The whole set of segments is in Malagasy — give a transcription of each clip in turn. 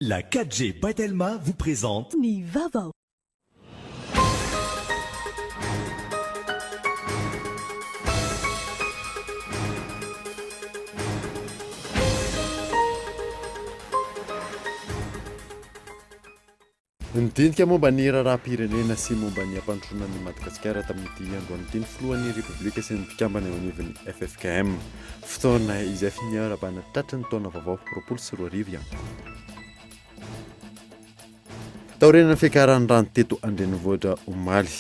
La 4G Batelma vous présente Ni Vava. Nidinika momba ny raharaham-pirenena sy momba ny ampandrosoanan'ny Madagasikara tamin'ity androany ity ny filohan'ny Repoblika sy ny mpikambana eo anivon'ny FFKM. Fotoana izay finiarabana tratra ny taona vaovao 2024 ihany koa. Taorenana fiakaran'ny rano teto Andrenivohitra omaly.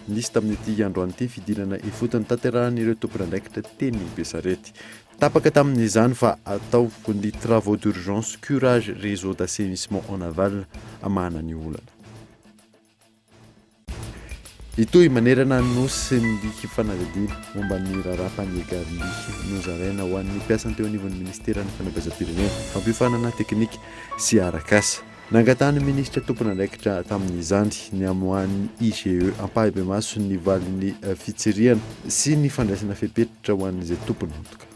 Nisy tamin'ity androany ity fidinana ifotony tanterahan'ireo tompon'andraikitra teny Besarety. Tapaka tamin'izany fa atao ny travaux d'urgence curage réseau d'assainissement en aval amana ny olana. Itoy manerana nosy ny fanadadiana momba ny raharaham-panegariny nozaraina ho an'ny mpiasany teo anivon'ny ministeran'ny fanabeazam-pirenena fampiofanana teknika sy arakasa. Nangatany ministra tompon'andraikitra tamin'izany ny amohan'ny IGE ampahabe maso ny valin'ny fitsiriana sy ny fandraisana fepetritra ho an'izay tompony antoka.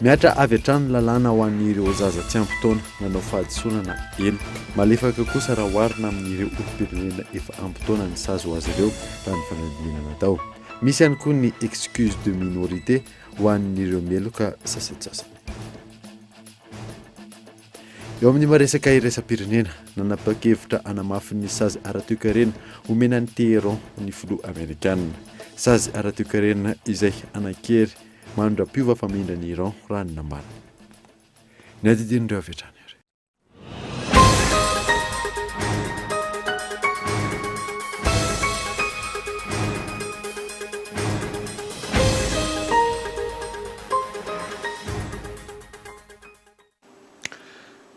Miatra avy hatrany lalàna ho an'ireo zaza tsy ampy-taona nanao fahadisoana elo. Malefaka kosa raha oharina amin'ireo olom-pirenena efa ampy-taona ny sazy ho azy ireo raha ny fanadinana natao. Misy ihany koa ny excuse de minorité ho an'ireo meloka sasatsasany. Eo amin'ny maresaka iraisam-pirenena nanapa-kevitra hanamafy ny sazy ara-toe-karena omenan'ny Téhéran ny filoha Amerikanina. Sazy ara-toe-karena izay anakery mandra-piova famindran'ny Iran raha ny nambana. Ny adidin'ireo avy hatrany.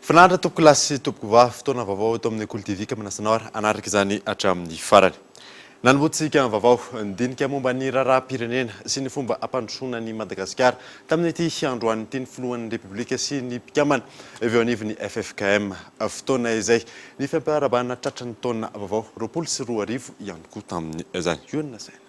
Finaritra tompoko lasy sy tompoko vavy fotoana vaovao eto amin'ny École TV ka Manasanaora anaraka izany hatramin'ny farany. Nanombotsika ny vaovao nidinika momba ny raharaham-pirenena sy ny fomba ampandrosoanan'ny Madagasikara tamin'ity androany ity ny filohan'ny Repoblika sy ny mpikambana eo anivon'ny FFKM. Fotoana izay ny fampiarabana tratra ny taona vaovao 2024 ihany koa tamin'izany. Ionina saina.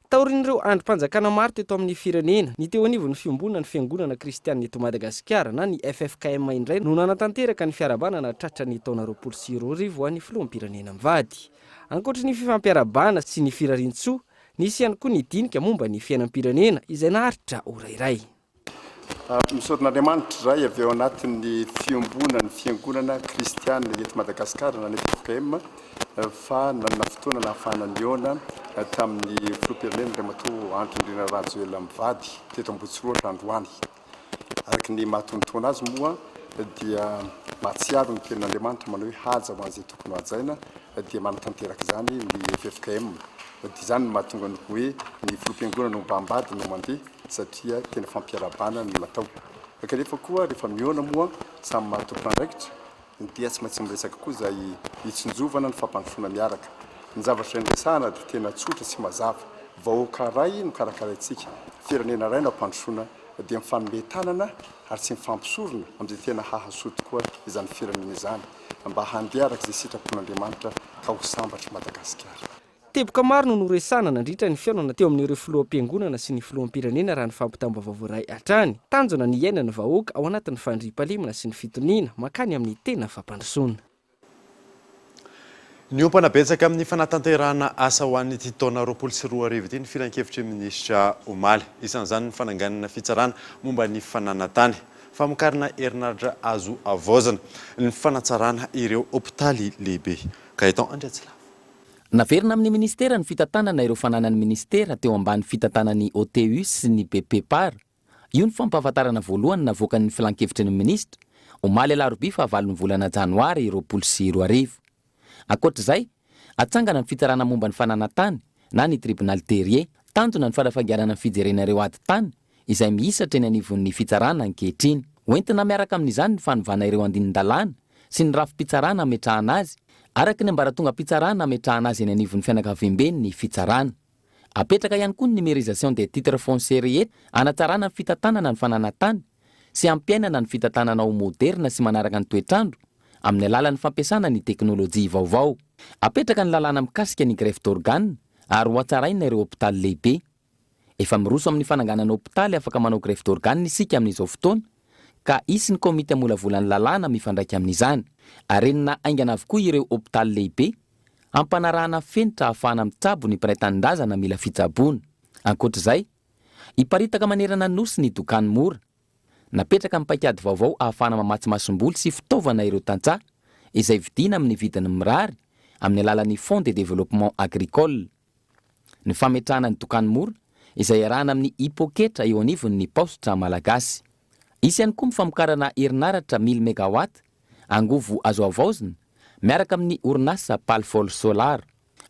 Taorin'ireo androm-panjakana maro teto amin'ny firenena ny teo anivon'ny fiombonana ny fiangonana kristianina eto Madagasikara na ny FFKM indray no nanatanteraka ny fiarabana na tratra ny taona 2024 ho an'ny filoham-pirenena mivady. Ankoatra ny fifampiarabana sy ny firarian-tsoa, nisy ihany koa ny dinika momba ny fiainam-pirenena izay naharitra orairay. Misaotin'Andriamanitra izay avy eo anatin'ny fiombonana ny fiangonana kristianina eto Madagasikara na ny FFKM fa nanana fotoana nahafahana niona tamin'ny filoham-pirenena Andriamatoa Andry Rajoelina mivady teto Ambohitsirahatra androany. Araka ny mahatontoana azy moa dia mahatsiaro ny tenin'Andriamanitra manao hoe haja ho an'izay tokony ho hajaina dia manatanteraka izany ny FFKM. Dia izany no mahatonga ny hoe ny filoham-piangonana no mba ambady no mandeha satria tena fampiarabana no natao. Kanefa koa rehefa miona moa samy maha-tompon'andraikitra dia tsy maintsy miresaka koa izay hitsinjovana ny fampandrosoana miaraka. Ny zavatra indresana dia tena tsotra sy mazava. Vahoaka ray no karakaraintsika. Firenena ray no ampandrosoana dia mifanome tanana ary tsy mifampisorona amin'izay tena hahasoa tokoa izany firenena izany mba handeha araka izay sitrapon'Andriamanitra ka ho sambatra Madagasikara. Teboka maro no noresana nandritra ny fiainana teo amin'ireo filoham-piangonana sy ny filoham-pirenena raha ny fampitam-baovao iray hatrany. Tanjona ny iainana vahoaka ao anatin'ny fandriam-pahalemana sy ny fitoniana makany amin'ny tena fampandrosoana. Ny ompanabetsaka amin'ny fanatanterahana asa ho an'ity taona 2024 ity ny filan-kevitry ministra omaly. Isan'izany ny fananganana fitsarana momba ny fananantany. Famokarana herinaratra azo avaozana ny fanatsarana ireo hopitaly lehibe. Gaëtan Andriatsila. Naverina amin'ny ministera ny fitantanana ireo fananan'ny ministera teo ambany fitantanan'ny OTU sy ny BPPAR. Io ny fampahafantarana voalohany navoakan'ny filan-kevitry ny ministra omaly alarobia fa 9 ny volana janoary 2024. Ankoatr'izay, atsangana ny fitsarana momba ny fananantany na ny tribunal terrier, tanjona ny farafahaganana ny fijerena ireo ady tany izay miisatra eny anivon'ny fitsarana ankehitriny. Hoentina miaraka amin'izany ny fanovana ireo andinin-dalàna sy ny rafi-pitsarana ametrahana azy araka ny ambaratonga-pitsarana ametrahana azy eny anivon'ny fianakaviam-beny ny fitsarana. Apetraka ihany koa ny numérisation des titres fonciers anatsarana ny fitantanana ny fananantany sy ampiainana ny fitantanana ho moderna sy manaraka ny toetrandro amin'ny alalan'ny fampiasana ny teknôlôjia vaovao. Apetraka ny lalàna mikasika ny greffe d'organe ary ho hatsaraina ireo hopitaly lehibe. Efa miroso amin'ny fananganana hopitaly afaka manao greffe d'organe isika amin'izao fotoana ka isy ny komite amolavolan'ny lalàna mifandraika amin'izany. Arenina aingana avokoa ireo hôpitaly lehibe ampanarahana fenitra ahafahana mitsabo ny mpiray tanindrazana mila fitsaboana. Ankoatr'izay, hiparitaka manerana nosy ny dokany mora. Napetraka amin'ny paikady vaovao ahafahana mamatsy masomboly sy fitaovana ireo tantsaha izay vidiana amin'ny vidiny mirary amin'ny alalan'ny Fonds de Développement Agricole. Ny fametrahana ny dokany mora izay arahana amin'ny hipoketra eo anivon'ny paositra malagasy. Isy ihany koa mifamokarana herinaratra 1000 mégawatt angovo azo avaozina miaraka amin'ny orinasa Palfol Solar.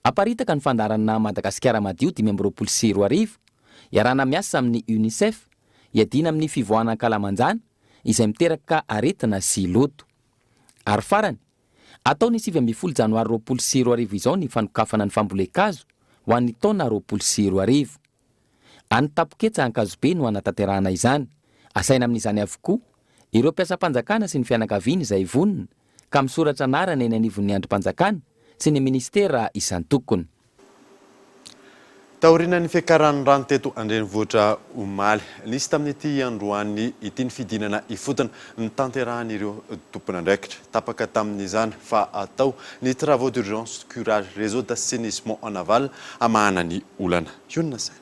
Aparitaka ny fandaharana Madagasikara madio 524 iarahana miasa amin'ny UNICEF iadina amin'ny fivoahana Kalamanjana izay miteraka aretina sy loto. Ary farany, ataony 7 janoary 2024 izao ny fanokafana ny fambolekazo ho an'ny taona 2024. Any tapoketsa Ankazobe no anatanterahana izany. Asaina amin'izany avokoa ireo mpiasam-panjakana sy ny fianakaviana izay vonina ka misoratra anarana eny anivon'ny androm-panjakana sy ny ministera isan-tokony. Taorian'ny fiakaran'ny rano teto Andrenivohitra omaly. Nisy tamin'ity androany ity ny fidinana ifotona ny tanterahan'ireo tompon'andraikitra. Tapaka tamin'izany fa atao ny travaux d'urgence curage réseau d'assainissement en aval amahana ny olana. Yonina saina.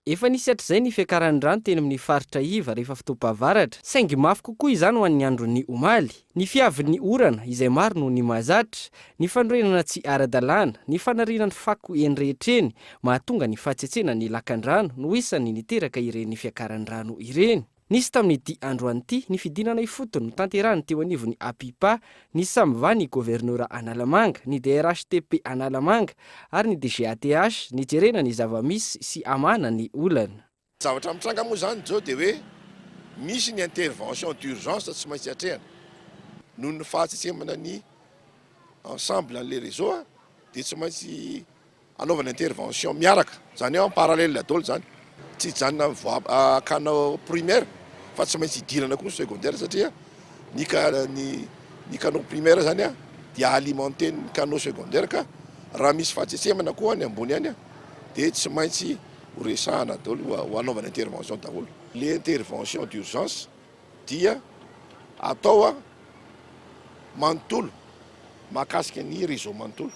Efa nisy hatr'izay ny fiakaran'ny rano teny amin'ny faritra Iva rehefa fotoam-pahavaratra, saingy mafy kokoa izany ho an'ny andron'ny omaly. Ny fiavin'ny orana izay maro noho ny mahazatra, ny fandroenana tsy ara-dalàna, ny fanarinan'ny fako eny rehetreny mahatonga ny fahatsetsena ny lakan-drano no isany niteraka ireny fiakaran'ny rano ireny. Nisy tamin'ity androany ity ny fidinana ifotony no tanterahany teo anivon'ny Apipa, ny Samva ny gouverneur Analamanga, ny DRHTP Analamanga ary ny DGATH ny jerena ny zavamisy sy amana ny olana. Zavatra mitranga moa zany zao dia hoe misy ny intervention d'urgence tsy maintsy hatrehana. Noho ny fahatsitsemana ny ensemble an'le réseau dia tsy maintsy anaovana intervention miaraka. Zany hoe en parallèle daholo zany. Tsy janona canaux primaire fa tsy maintsy idirana koa secondaire satria ny canaux primaire zany dia alimenter ny canaux secondaire ka raha misy fahatsitsemana koa ny ambony any dia tsy maintsy ho resahana daholo ho anaovana intervention daholo. Le intervention d'urgence dia atao manontolo mahakasika ny réseau manontolo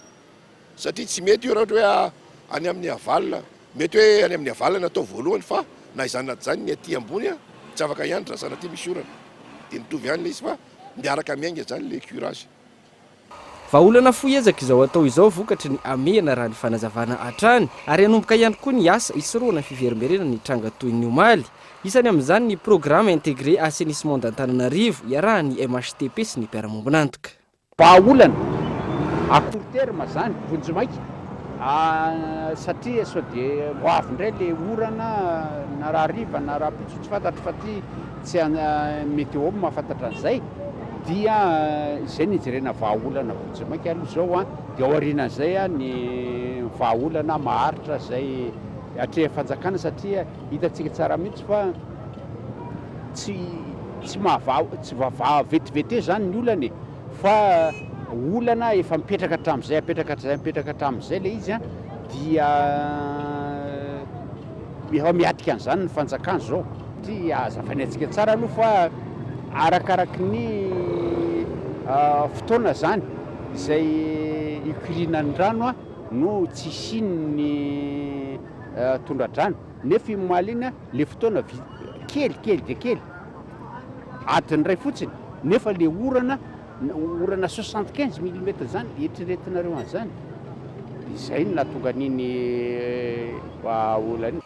satria tsy mety io raha ohatra hoe any amin'ny avalina. Mety hoe any amin'ny avalana atao voalohany fa na izany na zany ny aty ambony tsy afaka ihany raha sana aty misy orana dia mitovy ihany le izy fa miaraka miainga zany le curage. Vaolana foezaka izao atao izao vokatry ny amena raha ny fanazavana hatrany ary hanomboka ihany koa ny asa isoroana fiverimberena ny tranga toy ny omaly. Isany amin'izany ny programme intégré assainissement d'Antananarivo iarahany MHTP sy ny mpiara-mombonantoka. Vaolana a court terme zany vonjimaika. Satria sao dia hoavy indray le orana na raha riva na raha pitsotsy fantatry fa ty tsy météo mahafantatra an'izay dia izay ny jerena vahaolana vonjimaika aloha zao dia aorianan'izay ny vahaolana maharitra zay atreha fanjakana satria hitantsika tsara mihitsy fa tsy vetivete zany ny olana fa olana efa mipetraka hatramin'izay le izy dia efa miatika an'izany ny fanjakana zao. Ty azavany antsika tsara aloha fa arakaraky ny fotoana zany izay ikorinan'ny rano no tsy isin'ny tondra-drano nefa omaly iny le fotoana kely dia kely adiny ray fotsiny nefa le orana 75 mm zany eritreretinareo an'izany. Izay no nahatonga niny vahaolana.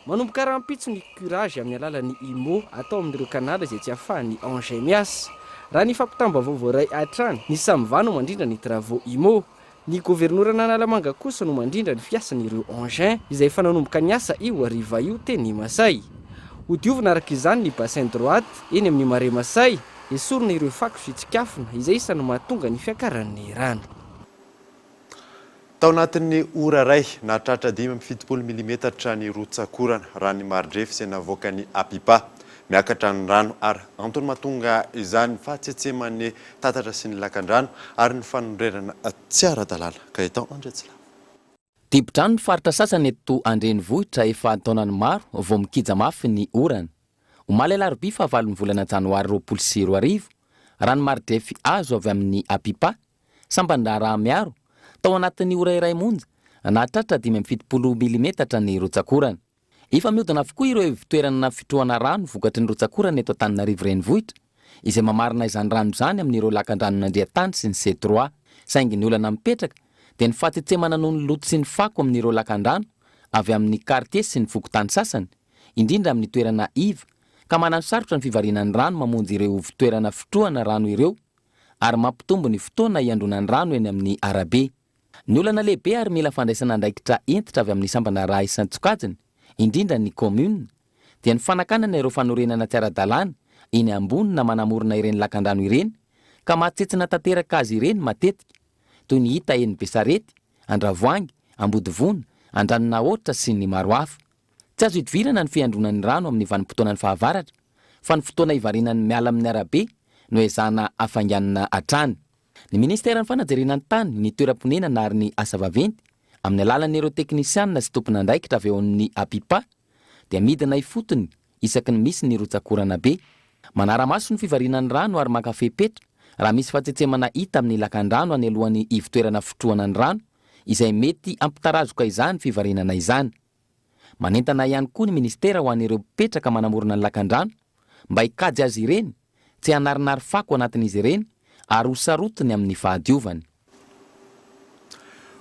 Manomboka rahampitso ny curage amin'ny alalan'ny IMO atao amin'ireo kanala izay tsy ahafahan'ny engin miasa. Raha ny fampitamba vaovao ray hatrany, ny Samva no mandrindra ny travaux IMO. Ny gouverneur Analamanga kosa no mandrindra ny fiasan'ireo engin izay efa nanomboka ny asa io hariva io teny Masay. Ho diovina araka izany ny bassin droite eny amin'ny Mare Masay esorina ireo fako sy tsikafona izay isany mahatonga ny fiakaran'ny rano. Tao anatin'ny ora ray nahatratra 5.70 mm ny rotsakorana raha ny Maridrefy sy navoaka ny Apipa miakatra ny rano ary antony mahatonga izany fahatsetseman'ny tatatra sy ny lakan-drano ary ny fanondrerana tsy ara-dalàna ka etao Andretsila. Tipotrano ny faritra sasany eto Andrenivohitra efa taonany maro vao mikija mafy ny orana. omaly alarobia fa 9 volana janoary 2024 rano maridrefy azo avy amin'ny apipa sambandara miaro tao anatin'ny ora iray monja nahatratra 570 milimetatra ny rotsakorana. Efa mihodina avokoa ireo ivitoerana fitrohana rano vokatry ny rotsakorana eto Antananarivo renivohitra izay mamarina izany rano izany amin'ireo lakan-drano Andriatany sy ny C3 saingy ny olana mipetraka dia ny fahatsetsemana noho ny loto sy ny fako amin'ireo lakan-drano avy amin'ny quartier sy ny fokotany sasany indrindra amin'ny toerana iva ka manano sarotra ny fivarinan'ny rano mamonjy ireo fitoerana fitrohana rano ireo ary mampitombo ny fotoana iandronan'ny rano eny amin'ny arabe. Ny olana lehibe ary mila fandraisana andraikitra entitra avy amin'ny sambana raha isan-tsokajiny indrindra ny commune dia ny fanakanana ireo fanorenana tsy ara-dalàna eny ambony na manamorona ireny lakan-drano ireny ka mahatsetsina tanteraka azy ireny matetika toy ny hita eny Besarety, Andravoangy, Ambodivona, Andranonahoritra sy ny maro hafa. Tsy azo hidivirana ny fiandronan'ny rano amin'ny vanim-potoanan'ny fahavaratra fa ny fotoana ivarinan'ny miala amin'ny arabe no ezahana afanganana hatrany. Ny ministeran'ny fanajerenan'ny tany, ny toeram-ponenana ary ny asa vaventy amin'ny alalan'ireo teknisianina sy tompon'andraikitra avy eo amin'ny apipa dia midina ifotony isaky ny misy ny rotsakorana be. Manara-maso ny fivarinan'ny rano ary makafe-petra raha misy fahatsetsemana hita amin'ny lakan-drano any alohan'ny ivitoerana fitrohanan'ny rano izay mety ampitarazoka izany fivarinana izany. Manentana ihany koa ny ministera ho an'ireo mpetraka manamorona ny lakan-drano mba hikajy azy ireny tsy hanarinary fako anatin'izy ireny ary ho sarotiny amin'ny fahadiovany.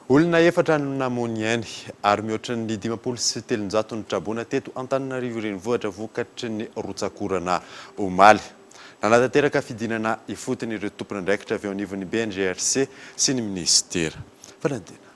Olona efatra no namony ainy ary mihoatra ny 570 ny trabona teto Antananarivo renivohitra vokatry ny rotsakorana omaly. Nanatanteraka fidinana ifotony ireo tompon'andraikitra avy eo anivon'ny BNGRC sy ny ministera. Valandina.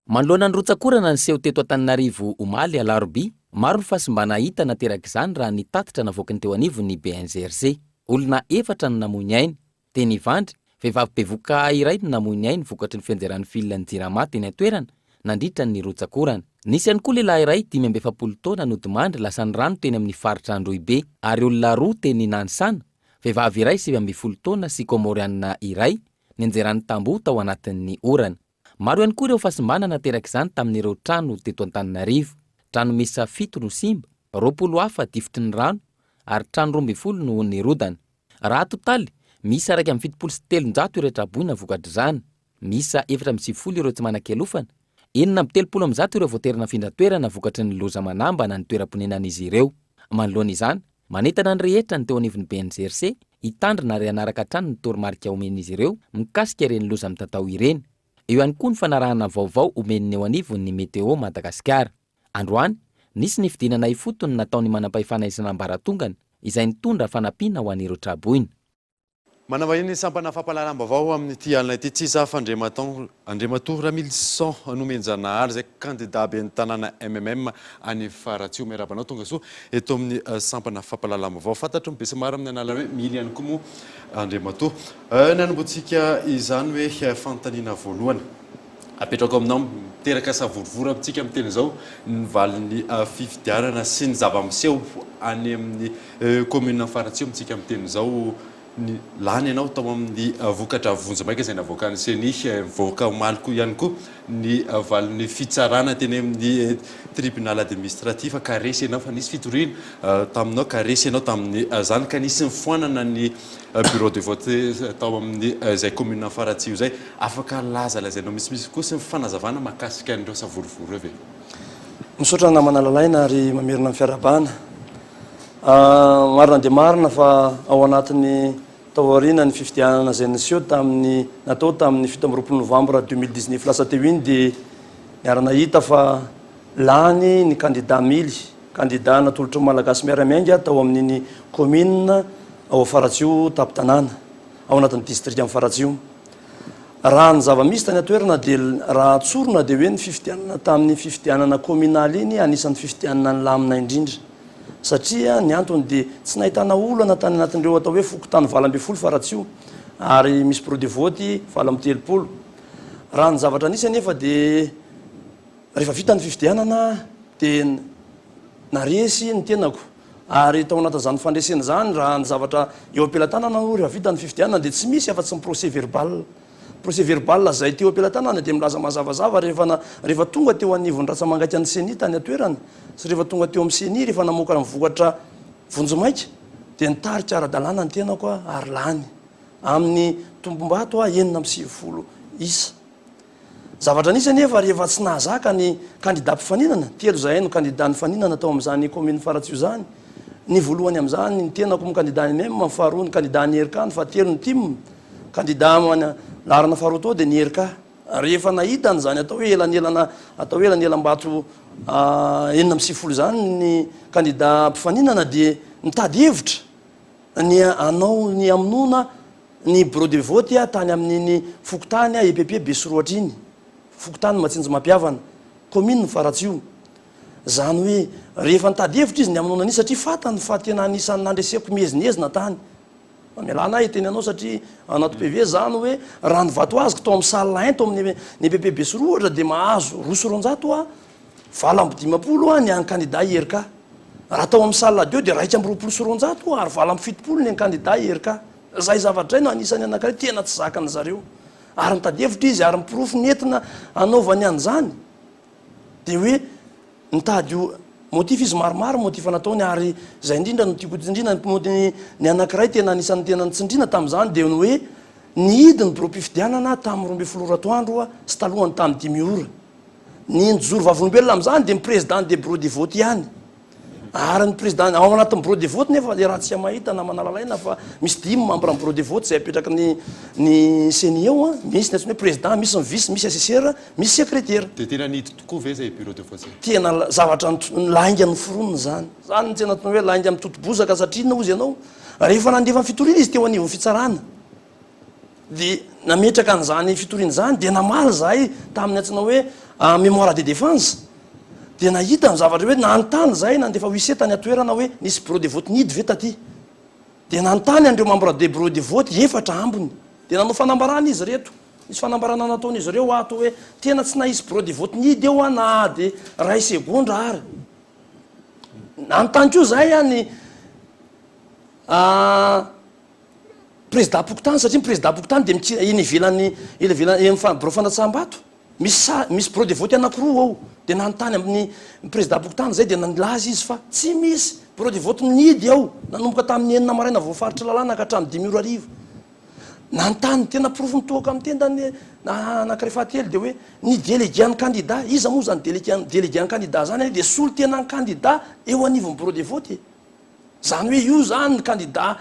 Manoloana ny rotsakorana ny seho teto Antananarivo omaly alarobia, maro ny fahasimbana hita nateraka izany raha ny tatitra navoakany teo anivon'ny BNGRC. Olona efatra no namony ainy, Teny Ivandry, vehivavy bevoka iray no namony ainy vokatry ny fianjeran'ny filany Jirama teny an-toerana nandritra ny rotsakorana. Nisy ihany koa lehilahy iray 570 taona nodimandry lasan'ny rano teny amin'ny faritra Androibe ary olona roa teny Nanisana, vehivavy iray 70 taona sy Komoriana iray nianjeran'ny tamboho tao anatin'ny orana. Maro ihany koa ireo fahasimbana nateraka izany tamin'ireo trano teto Antananarivo. Trano miisa 7 no simba, 20 hafa difitry ny rano ary trano 12 no nirodana. Raha totaly misy 177 ireo traboina vokatry izany, misa 470 ireo tsy manan-kialofana, 430 ireo voaterina findratoerana vokatry ny loza manambana ny toeram-ponenan'izy ireo. Manoloana izany, manentana ny rehetra ny teo anivon'ny BNGRC hitandrina ary hanaraka hatrany ny toromarika omen'izy ireo mikasika ireny loza mitatao ireny. Eo ihany koa ny fanarahana vaovao omeniny eo anivon'ny Meteo Madagasikara. Androany, nisy ny fidinana ifotony nataony manam-pahefana isan'ambaratongany izay nitondra fanampiana ho an'ireo traboina. Manavahiny sampana fampahalalam-baovao amin'ity alina ity tsy zafa Andriamatoa Ramilson nomenjanahary zay candidat ben'ny tanàna MMM any Faratsio miarabanao tonga so eto amin'ny sampana fampahalalam-baovao fantatro mibesa maro amin'ny analana hoe mily ihany koa moa Andriamatoa nanombotsika izany hoe fanontaniana voalohany apetrako aminao miteraka savorivory amintsika amin'ny teny zao ny valin'ny fifidianana sy ny zava-miseho any amin'ny commune Faratsio amintsika amin'ny teny zao ny lany ianao tao amin'ny vokatra vonjimbaika izay navoakan'ny CENI voaka omaly koa ihany koa ny valin'ny fitsarana teny amin'ny tribunal administratif ka resy ianao fa nisy fitoriana taminao ka resy ianao tamin'ny zany ka nisy nifoanana ny bureau de vote tao amin'ny zay commune Faratsio zay afaka lazalazainao misimisy koa sy ny fanazavana mahakasika an'ireo savorivory ve? Misaotra namana lalaina ary mamerina ny fiarabana. Marina dia marina fa ao anatin'ny taoriana ny fifidianana izay niseho tamin'ny natao tamin'ny 17 novambra 2019 lasa teo iny dia niarana hita fa lany ny candidat mily candidat natolotry malagasy miaramiainga tao amin'iny commune ao Faratsio tapitanàna ao anatin'ny district amin'ny Faratsio. Raha ny zava-misy tany atoerana dia raha tsorona dia hoe ny fifidianana tamin'ny fifidianana communale iny anisan'ny fifidianana ny lamina indrindra satria ny antony dia tsy nahitana olana tany anatin'ireo atao hoe fokotany 20 Faratsio ary misy bureau de vote 30. Raha ny zavatra nisy anefa dia rehefa vita ny fifidianana dia naresy ny tenako ary tao anatin'izany fandresena zany raha ny zavatra eo am-pelantanana rehefa vita ny fifidianana dia tsy misy afa-tsy ny procès verbal zay teo am-pelantanana dia milaza mazavazava rehefa tonga teo anivony ratsamangaiky an'ny CENI tany atoerana sy rehefa tonga teo amin'ny CENI rehefa namoaka ny vokatra vonjomaika dia nitaritra ara-dalàna ny tenako a ary lany amin'ny tombombato a 9 isa zavatra nisy nefa rehefa tsy nahazaka ny kandida mpifaninana telo zahay no kandida ny faninana tao amin'izany commune Faratsio zany ny voalohany amin'izany ny tenako ny kandida ny meme faharoa ny kandida ny erika ny fahatelo ny tim kandida larana faharoa tao dia ny erika rehefa nahita ny zany atao hoe elanelambato 9 zany ny kandida mpifaninana dia mitady hevitra ny anao ny aminona ny bureau de vote tany amin'iny fokotany EPP Besoroatra iny fokotany matsinjo mampiavana commune Faratsio zany hoe rehefa nitady hevitra izy ny aminona nisy satria fatany fa tena anisan'ny nandreseko mihezinezina tany mialana teny anao satria anaty PV zany hoe raha ny vato azoko tao amin'ny salle 1 tao amin'ny EPP Besoroatra dia mahazo 200 20 ny kandida IRK raha tao amin'ny salle 2 dia 220 ary 70 ny kandida IRK zay zavatra zay no anisany anankiray tena tsy zakany zareo ary mitady hevitra izy ary miprofo nentina anaovany an'izany dia hoe nitady motif izy maromaro motif nataony ary zay indrindra no tiako tsindrina ny anankiray tena anisany tena nitsindrina tamin'izany dia ny hoe nihidy ny bureau-mpifidianana tamin'ny 12 atoandro sy talohany tamin'ny 5 ora ny nijoro vavolombelona amin'izany dia ny président des bureau de vote ihany ary ny président ao anatin'ny bureau de vote nefa le raha tsy mahita na manalalaina fa misy 10 membre amin'ny bureau de vote zay apetraka ny CNI eo misy ny hoe président misy ny vice misy assesseur misy secrétaire dia tena nidy tokoa ve zay bureau de vote zay tena zavatra lainga ny foronina zany zany tena tena hoe lainga amin'ny totobozaka satria na ozy ianao rehefa nandefa ny fitoriana izy teo anivon'ny fitsarana dia nametraka an'izany fitoriana zany dia namaly zahay tamin'ny antsina hoe mémoire de défense dia nahita ny zavatra hoe nanontany zahay nandefa wisetany atoerana hoe nisy bureau de vote nidy ve taty dia nanontany andreo membre de bureau de vote efatra ambony dia nanao fanambarana izy reto misy fanambarana nataon'izy ireo ato hoe tena tsy nahisy bureau de vote nidy eo na dia ray segondra ary nanontany koa zahay any président pokotany satria président pokotany dia iny ivelany bureau fandatsaham-bato misy bureau de vote anankiroa ao dia nanontany amin'ny président pokotany zay dia nanilaza izy fa tsy misy bureau de vote nidy ao nanomboka tamin'ny 9 maraina voafaritra lalàna ka hatramin'ny 5 ora arivo nanontany tena profo mitoaka amin'ny tendany anankiray fahatelo dia hoe ny délégué-ny candidat iza moa zany délégué-ny candidat zany dia solo tena ny candidat eo anivon'ny bureau de vote zany hoe io zany ny candidat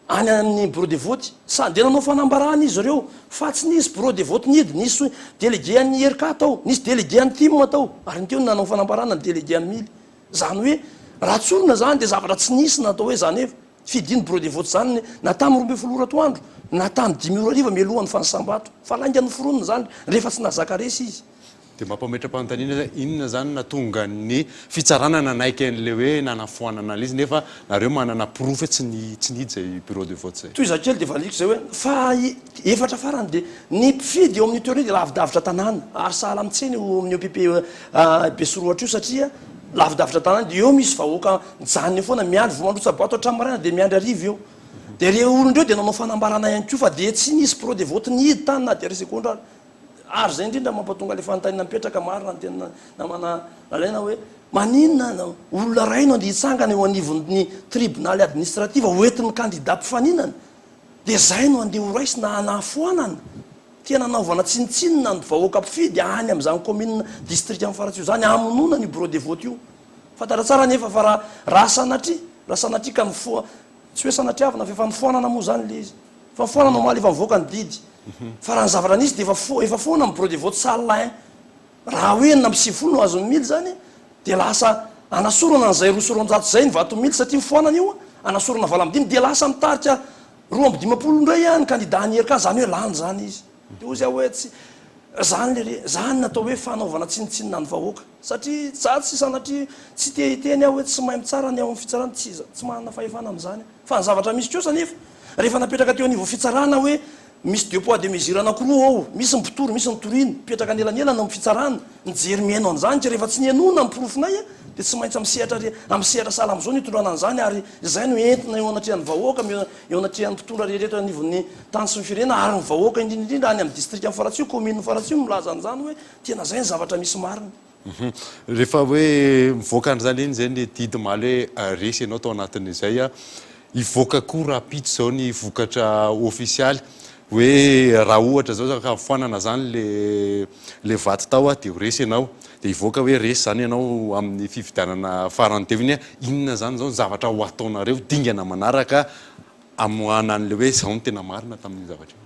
any amin'ny bureau de vote dia nanao fanambarana izy ireo fa tsy nisy bureau de vote nidy nisy délégué an'ny ERK tao nisy délégué an'ny tim tao ary ny teo nanao fanambarana ny délégué an'ny mily zany hoe raha tsorona zany dia zavatra tsy nisy natao hoe zany efa fidiny bureau de vote zany na tamin'ny 12 ora atoandro na tamin'ny 5 ora ariva mialohan'ny fanasambato fa lainga ny foronina zany rehefa tsy nahazaka resy izy dia mampametra-panontaniana zay inona zany natonga ny fitsarana nanaiky an'le hoe nanafoanana l'izy nefa nareo manana profo tsy nidy zay bureau de vote zay toy za kely dia valiko zay hoe fa efatra farany dia ny mpifidy eo amin'ny toerana dia lavidavitra tanàna ary sahala amitseny amin'ny EPP Besoroatra io satria lavidavitra tanàna dia eo misy vahoaka mijanony foana miandry vomandrotsabato hatramin'ny maraina dia miandry arivo eo dia re olondreo dia nanao fanambarana ihany koa fa dia tsy nisy bureau de vote nidy tany na dia ray segondra ary zay indrindra mampatonga le fanontaniana mipetraka marina tena namana lalaina hoe maninona olona ray no andeha hitsangana eo anivon'ny tribunaly administrativa hoentin'ny candidat mpifaninana dia zay no andeha ho raisy na anafoanana tena naovana tsinitsinina ny vahoaka mpifidy any amin'izany commune district amin'ny Faratsio zany amonona ny bureau de vote io fantatra tsara nefa fa raha sanatria ka tsy hoe sanatriavana fa efa nifoanana moa zany le izy fa nifoanana omaly efa mivoaka ny didy fa raha ny zavatra nisy dia efa foana amin'ny bureau de vote salle 1 raha hoe na m-90 no azony mily zany dia lasa anasorana n'izay 200 zay ny vato mily satria mifoanana io anasorana 25 dia lasa mitarika 250 ndray any candidat ny ERK zany hoe lany zany izy dia ozy aho hoe tsy zany natao hoe fanaovana tsinitsinina ny vahoaka satria za tsy sanatria tsy tehiteny aho hoe tsy mahay mitsara ny ao amin'ny fitsarana tsy manana fahefana amin'izany fa ny zavatra misy kosa nefa rehefa napetraka teo anivon'ny fitsarana hoe misy deux poids deux mesures anankiroa ao misy mipitory misy nitoriny mipetraka anelanyelana amin'ny fitsarana nijery mihaino an'izany tsy rehefa tsy nianona miprofonay dia tsy maintsy am'sehatra sala am'izao nitondrana an'izany ary izay no entina eo anatrehan'ny vahoaka eo anatrehan'ny mpitondra rehetra anivon'ny tany sy ny firena ary ny vahoaka indrindrindrindra any amin'ny district amin'ny Faratsio commune Faratsio milaza an'izany hoe tena zay ny zavatra misy marina Rehefa hoe mivoaka an'izany iny zay ny didy maly hoe resy ianao tao anatin'izay a hivoaka koa rapide zao ny vokatra ofisialy hoe raha ohatra zao ka foanana zany le vaty tao a de ho resy ianao de hivoaka hoe resy zany ianao amin'ny fividianana farany teo iny inona zany zao ny zavatra ho ataonareo dingana manaraka amoanan'le hoe zao ny tena marina tamin'ny zavatra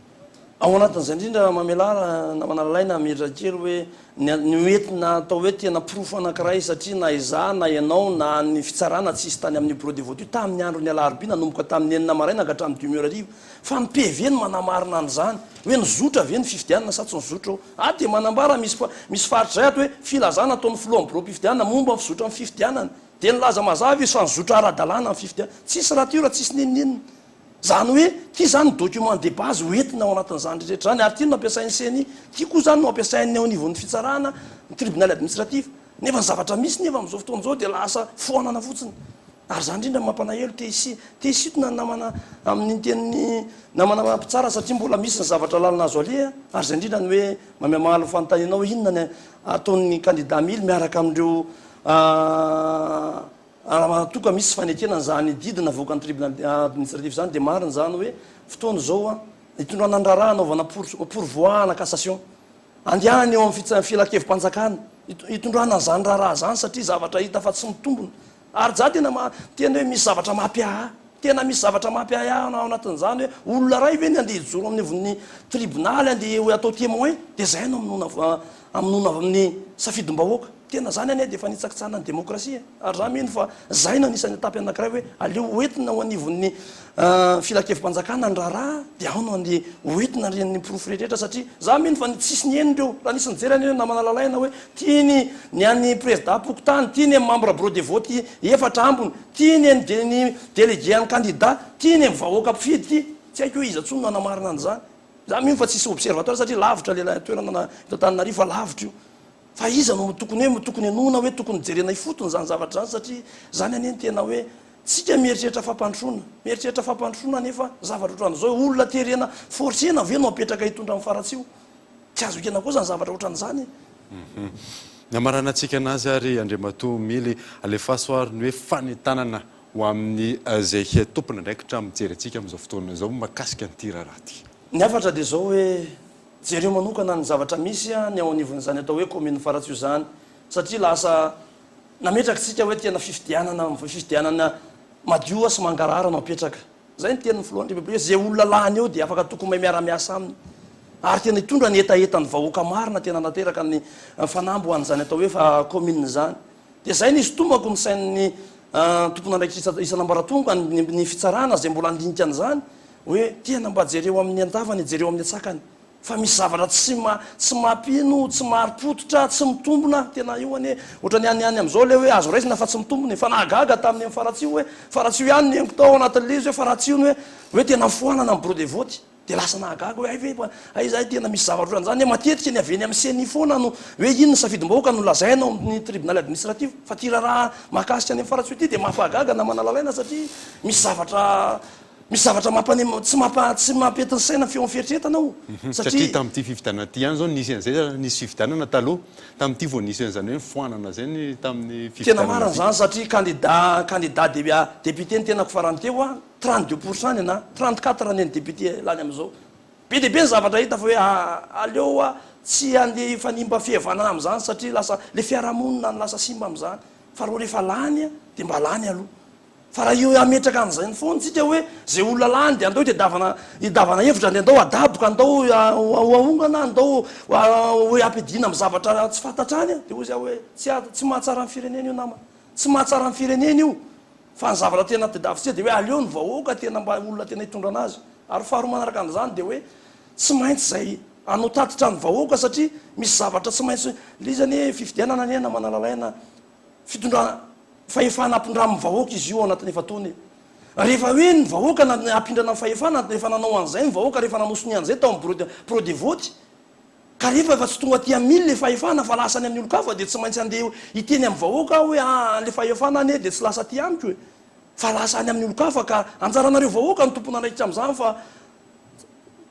ao anatin'izay indrindra mamelara na manalalaina midra kely hoe ny oentina atao hoe tena profo anankiray satria na iza na ianao na ny fitsarana tsisy tany amin'ny bureau de vote io tamin'ny andro ny alarobia nanomboka tamin'ny enina maraina ka hatramin'ny 2 heures arivo fa ny PV ny manamarina an'izany hoe nizotra ve ny fifidianana sa tsy nizotra ao de manambara misy faritra zay ato hoe filazana ataon'ny filohan'ny bureau mpifidianana momba ny fizotra amin'ny fifidianana de nilaza mazava izy fa nizotra ara-dalàna amin'ny fifidianana tsisy raha tio raha tsisy nininina zany hoe ty zany document de base hoentina ao anatin'izany rehetra zany ary ty no ampiasain'ny CNI ty koa zany no ampiasain'ny ao nivon'ny fitsarana ny tribunal administratif nefa ny zavatra misy nefa am'izao fotoana zao de lasa foanana fotsiny ary zany indrindra mampalahelo tesitona namana amin'ny tenin'ny namana mampitsara satria mbola misy ny zavatra lalina azo alea ary zay indrindra ny hoe mamamalo fanontaninao inona ny ataon'ny candidat mily miaraka amindreo toka misy fanekenana zany didina voaka ny tribunal administratif zany de mariny zany hoe fotoana zao a hitondrana andraraha anaovana pourvoi na cassation andiany eo amin'ny filakevi-panjakana hitondrana zany raharaha zany satria zavatra hita fa tsy mitombona ary za tena hoe misy zavatra mampiaha tena misy zavatra mampiaha ao anatin'izany hoe olona ray ve ny andeha hijoro amin'ny von'ny tribunaly andeha hoe atao témoin de zay no aminona amin'ny safidim-bahoaka tena zany ane de efa nitsakitsana ny demokrasia ary za mino fa zay na anisan'ny etapy anankiray hoe aleo oentina ho anivon'ny filakevi-panjakana ny raharaha de ao no andeha oentina ren'ny profo rehetrrehetra satria za mino fa tsisy ny enindreo raha nisy nijery any na manalalaina hoe tiany ny an'ny président pokotany tiany amin'ny membre bureau de vote efatra ambony tiany ny délégué an'ny candidat tiany amin'ny vahoaka mpifidy ty tsy haiko hoe iza tsony no anamarina an'izany za mino fa tsisy observatoire satria lavitra le toerana tananarivo fa lavitra io fa iza no tokony anona hoe tokony jerena ifotony zany zavatra zany satria zany aneny tena hoe tsika mieritreritra fampandrosoana nefa zavatra ohatran'izao olona terena forcena ve no apetraka hitondra amin'ny faratsio tsy azo ekena koa zany zavatra ohatran'izany namarana atsika anazy ary Andriamatoa mily alefasoary ny hoe fanetanana ho amin'ny zay tompona ndraikitra mijery atsika amin'izao fotoana zao makasika nyty raharaha ty ny afatra de zao hoe jereo manokana ny zavatra misy ny ao anivon'izany atao hoe commune faratsio zany satria lasa nametraka tsika hoe tena fifidianana madio sy mangarara no apetraka zay ny tenin'ny filohan'ny republique zay olona lahany eo de afaka tokony miara-miasa aminy ary tena hitondra ny etaetany vahoaka marina tena nateraka ny fanambo an'izany atao hoe fa commune zany de zay nisy tombako ny sain'ny tompona ndraikitra isanambaratonga ny fitsarana zay mbola andinika an'izany hoe tena mba jereo amin'ny antavany jereo amin'ny atsakany fa misy zavatra tsy mampino tsy maripototra tsy mitombona tena io ane ohatrany any am'izao le hoe azo raisina fa tsy mitombony fa nahagaga tamin'ny amin'ny faratsio hoe faratsio ihany ny tao anatin'le izy hoe faratsio ny hoe tena foanana amin'ny bureau de vote de lasa nahagaga hoe aizahay tena misy zavatra ohatran'izany matetika ny aveny amin'ny CNI foana no hoe ino ny safidim-bahoaka no lazaina amin'ny tribunal administratif fa ty raha mahakasika any amin'ny faratsio ty de mampahagaga na manalalaina satria misy zavatra tsy mampetiny saina feo fieritreretanao satria tamin'ity fividianana ty ihany zao nisy an'izay nisy fividianana taloha tamin'ity vao nisy an'izany hoe foanana zay ny tamin'ny tena marina zany satria candidat député ny tenako farany teo a 32% na 34 ny député lany am'izao be de be ny zavatra hita fa hoe aleo a tsy andeha ifanimba fihavanana am'izany satria lasa le fiarahamonina ny lasa simba am'izany fa roa rehefa lany de mba lany aloha fa raha io ametraka an'izay ny foana tsika hoe zay olona lany de andao idavana hevitra de andao adaboka andao aongana andao hoe ampidina amin'ny zavatra tsy fantatrany de ozy hoe tsy mahatsara ny firenena io nama tsy mahatsara ny firenena io fa ny zavatra tena tedavitsika de hoe aleo ny vahoaka tena mba olona tena hitondra anazy ary faharoa manaraka an'izany de hoe tsy maintsy zay anao tatitra ny vahoaka satria misy zavatra tsy maintsy le izany fifidianana nena manalalaina fitondrana fahefana ampindra amin'ny vahoaka izy io ao anatin'ny efatony rehefa hoe ny vahoaka apindrana amin'ny fahefana rehefa nanao an'izay ny vahoaka rehefa nanosony an'izay tao amin'ny bureau de vote ka rehefa efa tsy tonga tia mily le fahefana fa lasany amin'ny olo-kafa de tsy maintsy andeha hiteny amin'ny vahoaka hoe le fahefana ane de tsy lasa ty amiko hoe fa lasa any amin'ny olo-kafa ka anjaranareo vahoaka ny tompona andraikitra am'izany fa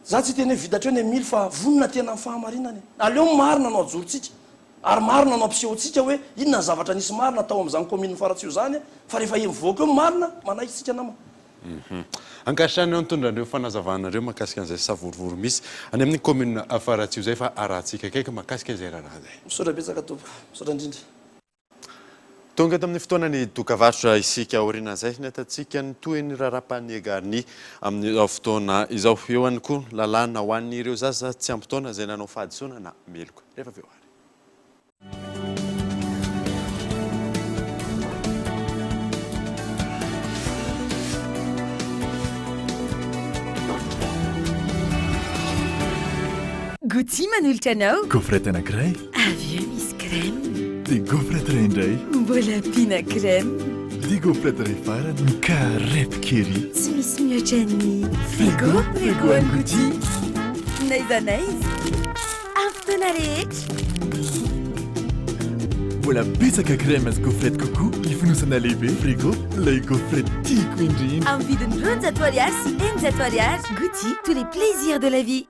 za tsy teny hoe vidatra eo ny mily fa vonona tena amin'ny fahamarinany aleo marina no ajorontsika ary marina no ampisehoantsika hoe inona ny zavatra nisy marina atao amin'izany commune Faratsio zany fa rehefa mivoaka eo marina manaiky tsika nama. Ankatrany nitondrandreo fanazavanareo makasika an'izay savorovory misy any amin'ny commune Faratsio zay fa arahantsika kaiky makasika izay raha zay. Misaotra betsaka tompoko, misaotra indrindra. Tonga tamin'ny fotoanany dokavarotra isika aoriana zay natatsika ny toeny rarapany Garni amin'ny fotoana izao eo ihany koa lalàna ho an'ireo zaza tsy ampy taona izay nanao fahadisoana na meloka rehefa avy eo ary. Gouty manolotra anao. Gaufrette anankiray. Avy eo misy crème. Dia gaufrette iray indray. Mbola ampiana crème. Dia gaufrette iray farany mikarepy kely. Tsy misy mihoatra ny frigo any Gouty. Naiza naiza. Amin'ny fotoana rehetra. Mbola betsaka crème sy gaufrette coco ifonosana lehibe frigo ilay gaufrette tiako indrindra. Amin'ny vidiny 20 ariary sy 20 ariary. Gouty, tous les plaisirs de la vie.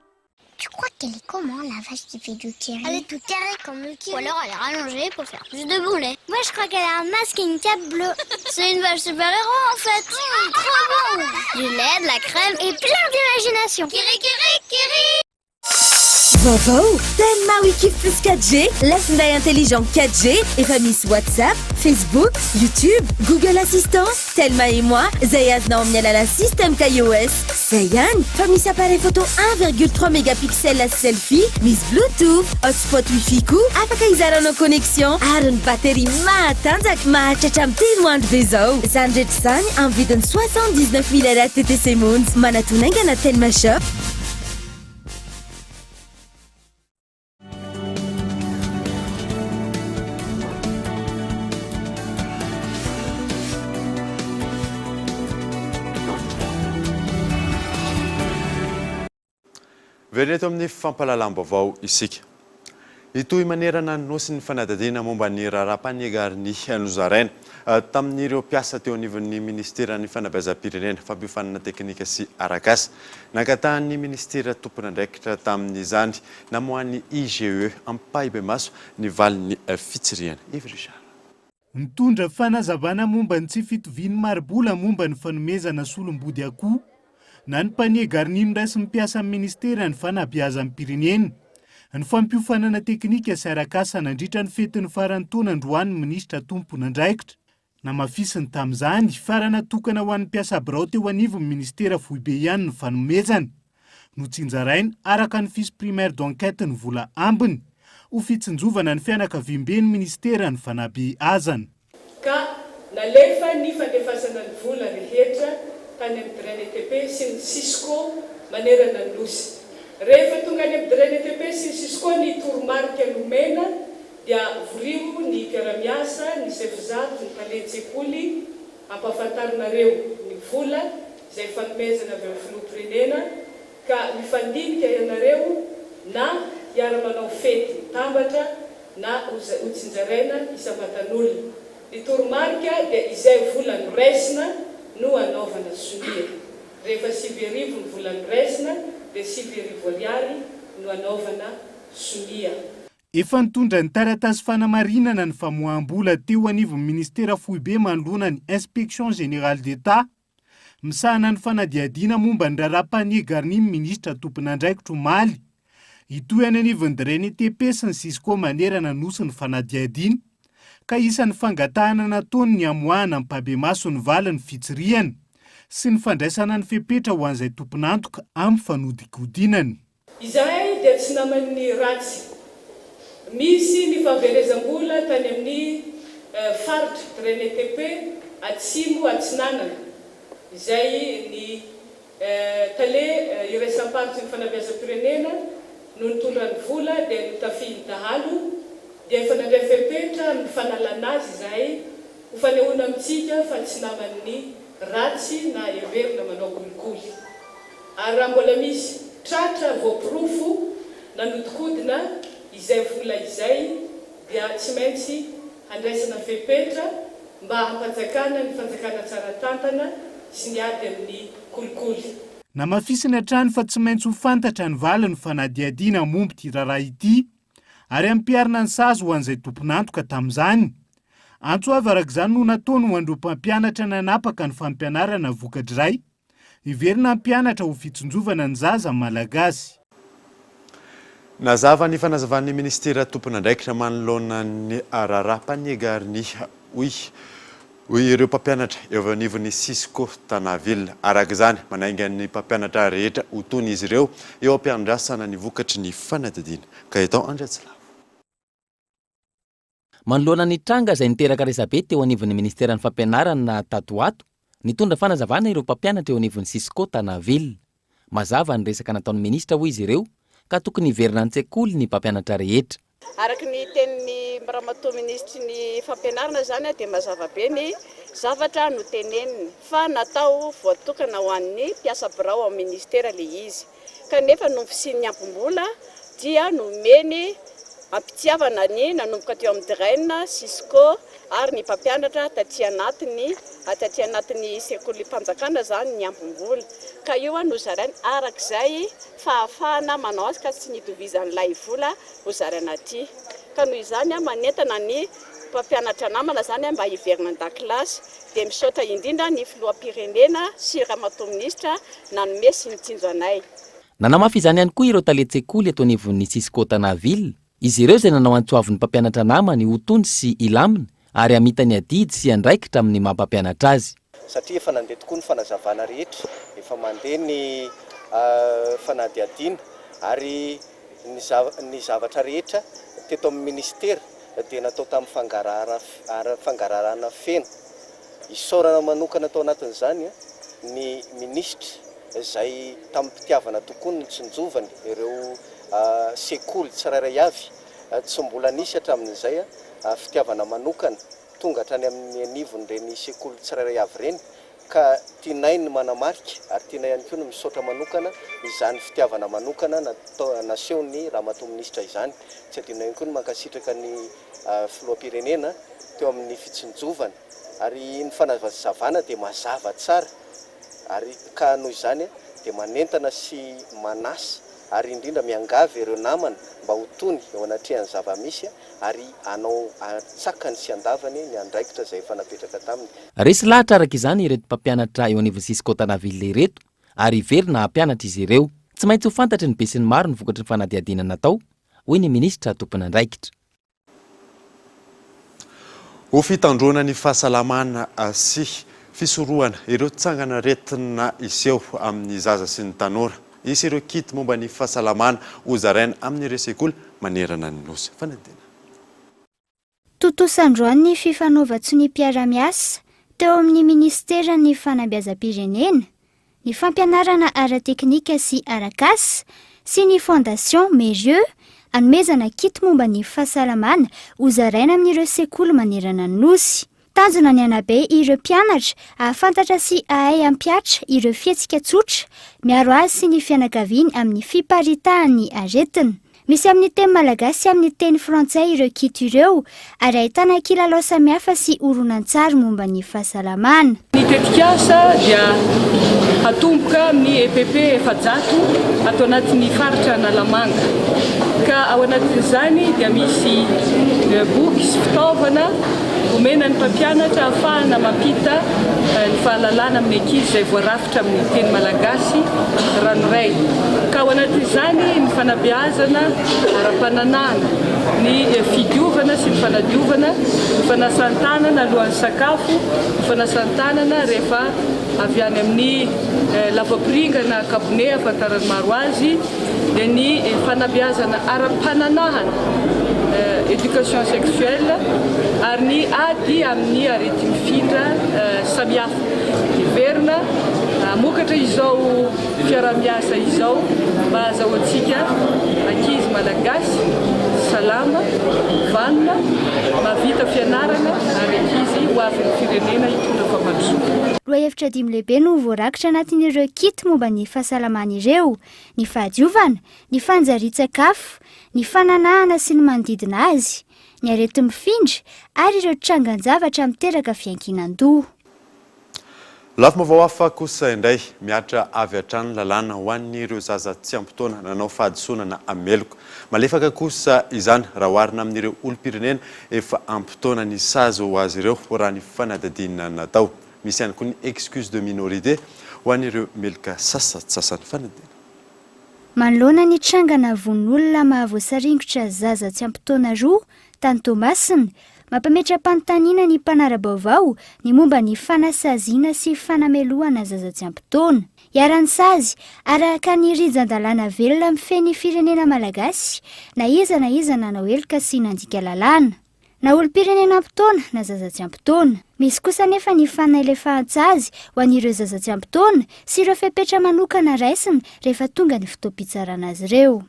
Tu crois qu'elle est comment la vache qui fait du curry? Elle est toute carrée comme le curry. Ou alors elle est rallongée pour faire plus de boulets. Moi je crois qu'elle a un masque et une cape bleue. C'est une vache super-héros en fait. Trop bon. Du lait, de la crème et plein d'imagination. Kiri kiri kiri. Vovô, tellement Wiki plus 4G, la Hyundai intelligent 4G et famille WhatsApp, Facebook, YouTube, Google Assistant, Telma et moi, Zayaz na omniala la système iOS. Zayan, famille appareil photo 1,3 mégapixels la selfie, Miss Bluetooth, hotspot Wi-Fi ku, afaka izarana connexion, arony batterie matanjaka mahatratra amin'ny teloandro be zao. Zany rehetra zany amin'ny vidiny 79 000 ariary TTC Monds, manatonaingana Telma Shop. Vereto amin'ny fampalalam-baovao isika. Itoy manerana ny nosy ny fanadadiana momba ny rarapany Garni nozaraina tamin'ireo mpiasa teo anivon'ny ministeran'ny fanabeazam-pirenena fampiofanana teknika sy arakasa. Nakatahan'ny ministera tompon'andraikitra tamin'izany namohan'ny IGE ampahibemaso ny valin'ny fitsiriana. Ivry Mitondra fanazavana momba ny tsy fitoviany maribola momba ny fanomezana solombody akoho na ny panie Garni nirasy mipiasa amin'ny ministera ny fanabeazam-pirenena. Ny fampiofanana teknika sy arakasa nandritra ny fetin'ny faran'ny taona androany ministra tompon'andraikitra. Namafisiny tamin'izany farana tokana ho an'ny mpiasa birao teo anivon'ny ministera foibe ihany ny fanomezana. Notsinjaraina araka ny fiche primaire d'enquête ny vola ambiny. Ho fitsinjovana ny fianakaviam-ben'ny ministera ny fanabeazana. Ka nalefa ny fandefasana ny vola rehetra tany amin'ny DRNTP sy ny Cisco manerana ny nosy. Rehefa tonga any amin'ny DRNTP sy ny Cisco ny toromarika nomena dia vorio ny mpiara-miasa, ny sefizato, ny mpalehantsekoly ampahafantarinareo ny vola izay fanomezana avy amin'ny filoham-pirenena ka mifandinika ianareo na hiara-manao fety mitambatra na hotsinjaraina isam-batan'olona. Ny toromarika dia izay vola noraisina no anaovana sonia. Rehefa 7,000 ny vola noraisina dia 7,000 ariary no anaovana sonia. Efa nitondra ny taratasy fanamarinana ny famoaham-bola teo anivon'ny ministera foibe manoloana ny inspection générale d'État. Misahana ny fanadiadiana momba ny rarapany Garni ministra tompon'andraikitra omaly. Itoy any anivon'ny DRNTP sy ny Cisco manerana nosy ny fanadiadiana. Ka isan'ny fangatahana nataony ny amoahana amin'ny mpabemaso ny valin'ny fitsiriana sy ny fandraisana ny fepetra ho an'izay tompon'antoka amin'ny fanodikodinany. Izahay dia tsy naman'ny ratsy. Misy ny fahaverezam-bola tany amin'ny faritra DRNTP atsimo atsinanana. Izay ny tale iraisam-paritra ny fanabeazam-pirenena no nitondra ny vola dia notafiny dahalo dia efa nandray fepetra ny fanalana azy izay ho fanehoana amintsika fa tsy naman'ny ratsy na heverina manao kolikoly. Ary raha mbola misy tratra voapirofo nanodikodina izay vola izay dia tsy maintsy handraisana fepetra mba hampanjakana ny fanjakana tsara tantana sy ny ady amin'ny kolikoly. Namafisina hatrany fa tsy maintsy ho fantatra ny valin'ny fanadiadiana momba ity raharaha ity. ary ampiarina ny sazy ho an'izay tompon'antoka tamin'izany. Antso avy arak'izany no nataony ho andro mpampianatra nanapaka ny fampianarana vokatry iverina mpianatra ho fitsonjovana ny zaza malagasy. Nazava ny fanazavan'ny ministera tompon'andraikitra manoloana ny raharaham-paniagariny hoy ireo mpampianatra eo anivon'ny Cisco Tanaville. Arak'izany manainga ny mpampianatra rehetra ho tony izy ireo eo ampiandrasana ny vokatry ny fanadidina. Kaetan Andratsilavo. Manoloana ny tranga izay niteraka resabe teo anivon'ny ministeran'ny fampianarana Tatoato, nitondra fanazavana ireo mpampianatra eo anivon'ny Cisco Tanaville. Mazava ny resaka nataon'ny ministra hoy izy ireo ka tokony hiverina an-tsekoly ny mpampianatra rehetra. Araky ny tenin'ny ramatoa ministry ny fampianarana zany dia mazava be ny zavatra no teneniny fa natao voatokana ho an'ny mpiasa birao amin'ny ministera le izy. Kanefa no fisian'ny ampom-bola dia nomeny ampitiavana ny nanomboka teo amin'ny terrain Cisco ary ny mpampianatra taty anatin'ny sekoly mpanjakana zany ny ampom-bola. Ka io no zarany arak'izay fahafahana manao azy ka tsy nitovizan'ilay vola ho zarana aty. Ka noho izany manentana ny mpampianatra namana zany mba hiverina an-dakilasy dia misaotra indrindra ny filoham-pirenena sy ramatoa ministra nanome sy nitsinjo anay. Nanamafy izany ihany koa ireo taletsekoly eto anivon'ny Cisco Tanaville. Izy ireo izay nanao antsoavin'ny mpampianatra namany ho tony sy ilamina ary amitany adidy sy andraikitra amin'ny mampampianatra azy. Satria efa nandeha tokoa ny fanazavana rehetra, efa mandeha ny fanadiadiana ary ny zavatra rehetra teto amin'ny ministera dia natao tamin'ny fangararana feno. Isaorana manokana tao anatin'izany ny ministra izay tamin'ny mpitiavana tokoa ny tsinjovany ireo sekoly tsirairay avy, tsy mbola nisy hatramin'izay fitiavana manokana tonga hatrany amin'ny anivon'ireny sekoly tsirairay avy ireny, ka tianay ny manamarika ary tianay ihany koa no misaotra manokana izany fitiavana manokana nasehony ramatoa ministra izany. Tsy adinay ihany koa no mankasitraka ny filoham-pirenena teo amin'ny fitsinjovana ary ny fanazavana dia mazava tsara ary ka noho izany dia manentana sy manasa ary indrindra miangavy ireo namana mba ho tony eo anatrehan'ny zava-misy ary anao atsakany sy andavany ny andraikitra izay efa napetraka taminy. Resy lahatra araka izany ireto mpampianatra eo anivon'ny Cisco Tanaville ireto ary hiverina hampianatra izy ireo. Tsy maintsy ho fantatry ny be sy ny maro ny vokatry ny fanadihadiana natao, hoy ny ministra tompon'andraikitra. Ho fitandroana ny fahasalamana sy fisorohana ireo tsangana retina iseho amin'ny zaza sy ny tanora. Isy ireo kit momba ny fahasalamana ho zaraina amin'ireo sekoly manerana ny nosy. Fanadina. Totosandroany ny fifanaova-tsy ny mpiara-miasa teo amin'ny ministera ny fanabeazam-pirenena, ny fampianarana ara-teknika sy arakasa sy ny fondation Merieux anomezana kit momba ny fahasalamana ho zaraina amin'ireo sekoly manerana ny nosy. Tanjona ny anabe ireo mpianatra ahafantatra sy ahay ampiatra ireo fihetsika tsotra miaro azy sy ny fianakaviany amin'ny fiparitahan'ny aretina. Misy amin'ny teny malagasy sy amin'ny teny frantsay ireo kit ireo ary ahitana kilalao samihafa sy horonan-tsary momba ny fahasalamana. Ny tetikasa dia atomboka amin'ny EPP efajato atao anatin'ny faritra Analamanga. Ka ao anatin'izany dia misy boky sy fitaovana omena ny mpampianatra ahafahana mampita ny fahalalana amin'ny ankizy izay voarafitra amin'ny teny malagasy ranoray. Ka ao anatin'izany ny fanabeazana ara-pananana, ny fidiovana sy ny fanadiovana, ny fanasan-tanana alohan'ny sakafo, ny fanasan-tanana rehefa avy any amin'ny lavapiringana kabone ahafantarany maro azy, dia ny fanabeazana ara-pananahana éducation sexuelle ary ny ady amin'ny arety mifindra samihafa. Hiverina mokatra izao fiara-miasa izao mba azahoantsika ankizy malagasy salama, vanona, mavita fianarana ary ankizy ho avin'ny firenena hitondra fahamandrosoana. Loahevitra dimy lehibe no voarakitra anatin'ireo kit momba ny fahasalamana ireo: ny fahadiovana, ny fanjaria-tsakafo, ny fananahana sy ny manodidina azy, ny areti mifindra ary ireo trangan-javatra miteraka fiankinan-doha. Lafo mavao hafa kosa indray miatra avy hatrany lalàna ho an'ireo zaza tsy ampitoana nanao fahadisoana na ameloko. Malefaka kosa izany raha oharina amin'ireo olom-pirenena efa ampitoana ny sazy ho azy ireo raha ny fanadadinana natao. Misy ihany koa ny excuse de minorité ho an'ireo meloka sasany fanadina. Manoloana ny trangana von'olona mahavoasaringotra zaza tsy ampitoana roa tany Tomasina, mampametram-panontaniana ny mpanara-baovao ny momba ny fanasaziana sy fanameloana zaza tsy ampitoana. Iarany sazy araka ny rijan-dalàna velona mifeny firenena malagasy na iza nanao eloka sy nandika lalàna. Na olom-pirenena ampitoana na zaza tsy ampitoana. Misy kosa nefa ny fanalefahan-tsazy ho an'ireo zaza tsy ampitoana sy ireo fepetra manokana raisina rehefa tonga ny fotoam-pitsarana azy ireo.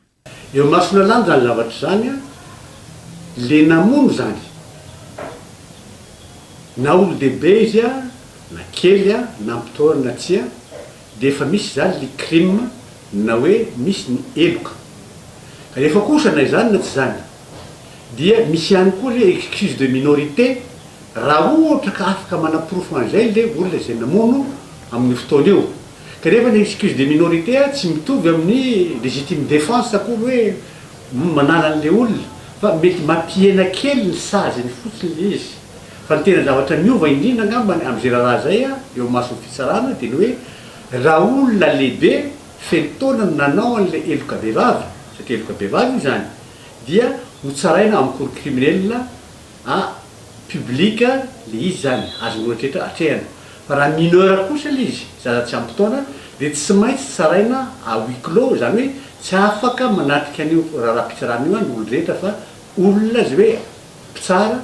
Eo masina lany zany zavatra zany le namono zany na olo dehibe izy na kely na ampitoana na tsia dia efa misy zany le crime na hoe misy ny eloka. Rehefa kosa na izany na tsy zany dia misy ihany koa le excuse de minorité raha ohatra ka afaka manaporofo an'izay le olona izay namono amin'ny fotoana eo. Ka rehefa ny excuse de minorité tsy mitovy amin'ny légitime défense akory hoe manala an'le olona fa mety mampiena kely ny saziny fotsiny le izy. Fa ny tena zavatra miova indrindra angamba amin'izay raha zay eo mason'ny fitsarana dia ny hoe raha olona lehibe fentoana nanao an'le eloka behivavy, satria eloka behivavy zany, dia ho tsaraina amin'ny cour criminelle publique le izy zany azon'olona rehetra atrehana. Fa raha mineur kosa le izy zaza tsy ampitoana dia tsy maintsy tsaraina à huis clos, zany hoe tsy afaka manatrika an'io raha-pitsarana io ny olo rehetra fa olona zay hoe mpitsara,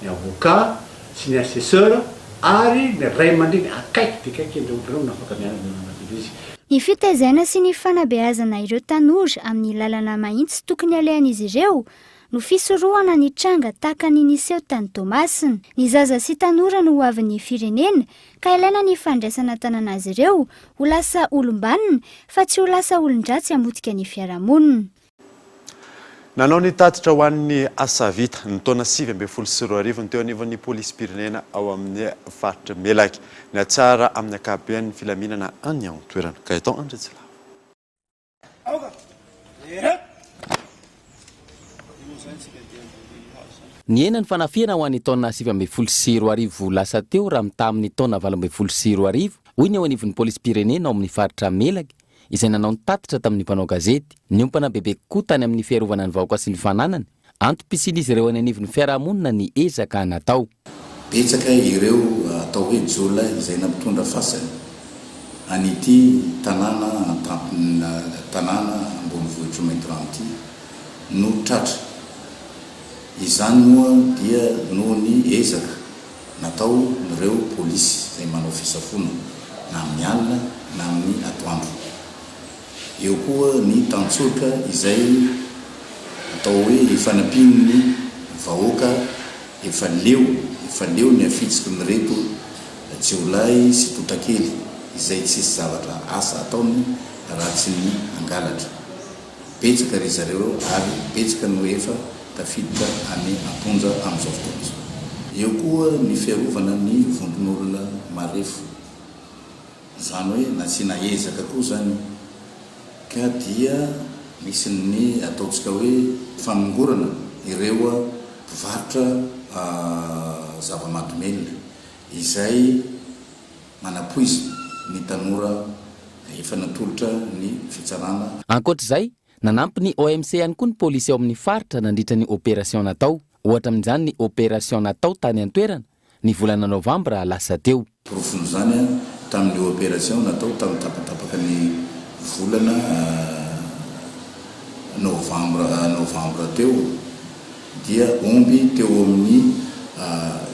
ny avocat sy ny assesseur ary ny ray aman-dreny akaiky dia akaiky indreo olona nafaka mianana izy. Ny fitaizana sy ny fanabeazana ireo tanora amin'ny lalana mahitsy tokony alehan'izy ireo no fisorohana ny tranga tahaka ny niseho tany Tomasina. Ny zaza sy tanora no ho avin'ny firenena ka ilaina ny fandraisana tanana azy ireo ho lasa olom-banona fa tsy ho lasa olon-dratsy hamotika ny fiarahamonina. Nanao ny tatitra ho an'ny asa vita ny taona 2024 ny teo anivon'ny polisy-pirenena ao amin'ny faritra Melaky ny atsara amin'ny akabean'ny filaminana any an-toerana. Gaëtan Andretsila. Ny ena ny fanafiana ho an'ny taona 2024 lasa teo raha mita amin'ny taona 2024 hoy ny ao anivon'ny polisy-pirenena ao amin'ny faritra Melaky izay nanao ny tatitra tamin'ny mpanao gazety ny ompana bebe kokoa tany amin'ny fiarovana ny vahoaka sy ny fananany antom-pisian'izy ireo any anivon'ny fiarahamonina ny ezaka natao. Betsaka ireo atao hoe jola izay nampitondra fasana an'ity tanàna ambonivohitra Maintranty no tratra. Izany moa dia noho ny ezaka natao ireo polisy izay manao fisafona na amin'ny alina na amin'ny atoandro. Eo koa ny tantsotra izay atao hoe ifanampin'ny vahoaka efa leo ny afitsika ny reto jiolay sy totakely izay tsisy zavatra asa ataony raha tsy ny angalatra. Betsaka ry zareo ary betsaka no efa tafiditra any amponja amin'izao fotoana izao. Eo koa ny fiarovana ny vondron'olona marefo, izany hoe nasiana ezaka koa zany ka dia misy ny ataontsika hoe fanongorana ireo mpivarotra zava-mahadomelina izay manapoizina ny tanora efa natolotra ny fitsarana. Ankoatr'izay nanampy ny OMC ihany koa ny polisy ao amin'ny faritra nandritra ny opération natao. Ohatra amin'izany ny opération natao tany an-toerana ny volana novambra lasa teo. Porofony zany tamin'ny opération natao tamin'ny tapatapaka ny volana novambra teo dia omby teo amin'ny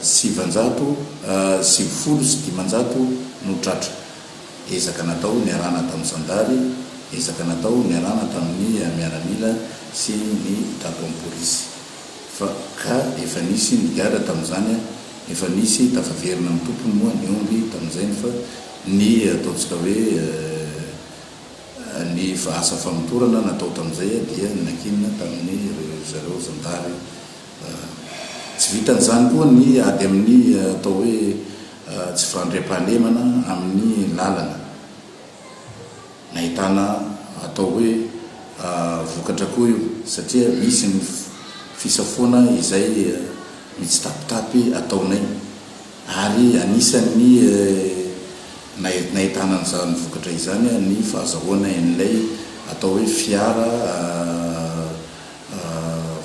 700 sy 500 no tratra. Ezaka natao ny arana tamin'ny sandary, ezaka natao ny arana tamin'ny miaramila sy ny tapon'ny polisy. Fa ka efa nisy ny gara tamin'izany, efa nisy tafaverina amin'ny tompony moa ny omby tamin'izay fa ny ataontsika hoe ny asa famotorana natao tamin'izay dia nakinina tamin'ny zareo zandary. Tsy vitan'izany koa ny ady amin'ny atao hoe tsy firandrem-pahalemana amin'ny lalana nahitana atao hoe vokatra koa io satria misy ny fisafoana izay mitsitapitapy ataonay ary anisany nahitana an'izany vokatra izany ny fahazahoana an'ilay atao hoe fiara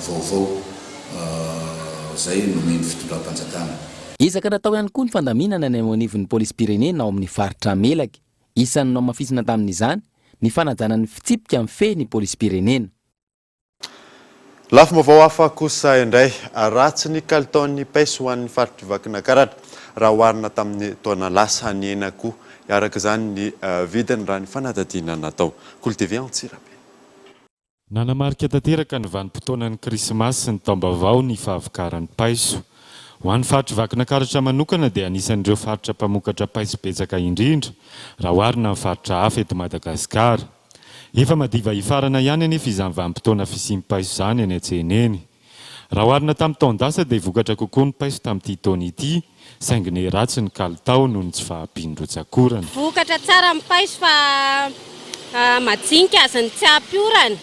vaovao zay nomeny fitondram-panjakana. Izaka natao ihany koa ny fandaminana ny anivon'ny polisy-pirenena ao amin'ny faritra Melaky. Isan'ny nomafisina tamin'izany ny fanajana ny fitsipika amin'ny feny polisy-pirenena. Lafim-baovao hafa kosa indray ratsy ny kalitaon'ny paiso ho an'ny faritry Vakinankaratra raha oharina tamin'ny taona lasa ny enako araka izany ny vidiny raha ny fanadadiana natao. Kolo TV Antsirabe. Nanamarika tanteraka ny vanim-potoanan'ny krismasy ny taom-baovao ny fahavokaran'ny paiso. Ho an'ny faritra Vakinankaratra manokana dia anisan'ireo faritra mpamokatra paiso betsaka indrindra raha oharina amin'ny faritra hafa eto Madagasikara. Efa madiva hifarana ihany anefa izany vanim-potoana fisian'ny paiso izany any an-tsena eny. Raha oharina tamin'ny taon-dasa dia vokatra kokoa ny paiso tamin'ity taona ity, saingy ny ratsy ny kalitao noho ny tsy fahampiany-drotsakorana. Vokatra tsara amin'ny paiso fa majinika azany tsy ampy orana.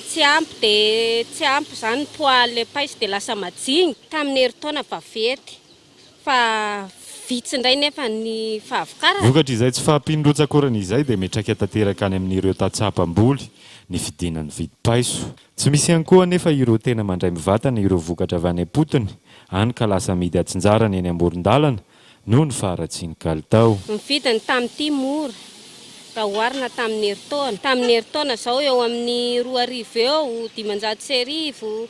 Tsy ampy dia tsy ampy izany poaly paiso dia lasa majinika. Tamin'ny herintaona fa vety fa vitsy indray nefa ny fahavokarana. Vokatra izay tsy fahampiany-drotsakorana izay dia metraka tanteraka any amin'ireo tatsapam-boly ny fidinan'ny vidy paiso. Tsy misy ihany koa nefa ireo tena mandray mivatana ireo vokatra avy any am-potony any ka lasa midy atsinjarana eny amoron-dalana noho ny faharatsiany kalitao. Ny vidiny tamin'ity mora raha oharina tamin'ny herintaona. Tamin'ny herintaona izao eo amin'ny 2,000 eo, 500